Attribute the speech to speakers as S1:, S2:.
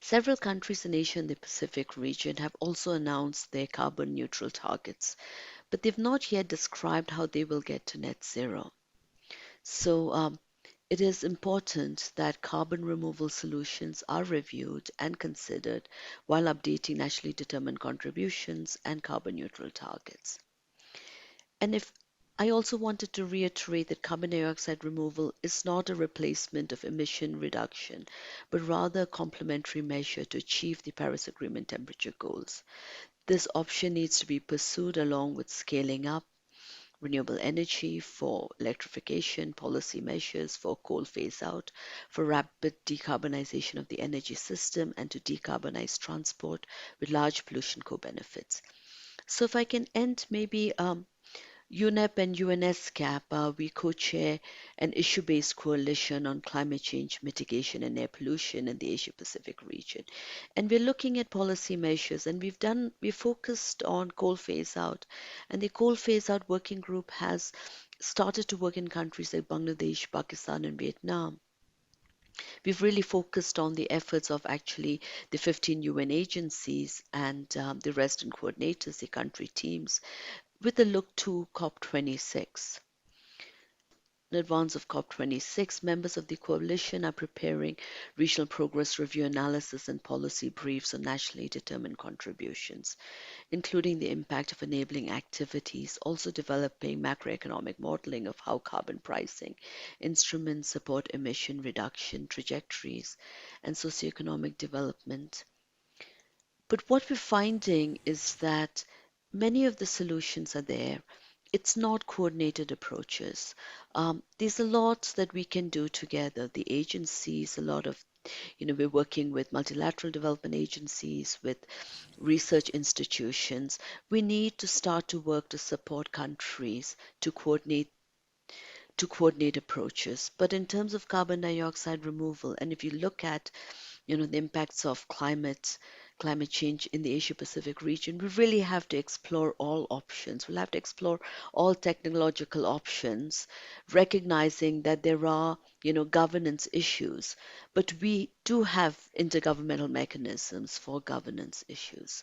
S1: Several countries in Asia and the Pacific region have also announced their carbon neutral targets, but they've not yet described how they will get to net zero. So it is important that carbon removal solutions are reviewed and considered while updating nationally determined contributions and carbon neutral targets. And if I also wanted to reiterate that carbon dioxide removal is not a replacement of emission reduction, but rather a complementary measure to achieve the Paris Agreement temperature goals. This option needs to be pursued along with scaling up renewable energy, for electrification, policy measures for coal phase out, for rapid decarbonization of the energy system, and to decarbonize transport with large pollution co-benefits. So if I can end maybe UNEP and UNESCAP, we co-chair an issue-based coalition on climate change mitigation and air pollution in the Asia-Pacific region. And we're looking at policy measures, and we focused on coal phase out. And the coal phase out working group has started to work in countries like Bangladesh, Pakistan, and Vietnam. We've really focused on the efforts of actually the 15 UN agencies and the resident coordinators, the country teams, with a look to COP26. In advance of COP26, members of the coalition are preparing regional progress review analysis and policy briefs on nationally determined contributions, including the impact of enabling activities, also developing macroeconomic modeling of how carbon pricing instruments support emission reduction trajectories and socioeconomic development. But what we're finding is that many of the solutions are there. It's not coordinated approaches. There's a lot that we can do together. The agencies, a lot of, we're working with multilateral development agencies, with research institutions. We need to start to work to support countries to coordinate approaches. But in terms of carbon dioxide removal, and if you look at the impacts of climate change in the Asia Pacific region, we really have to explore all options. We'll have to explore all technological options, recognizing that there are governance issues, but we do have intergovernmental mechanisms for governance issues.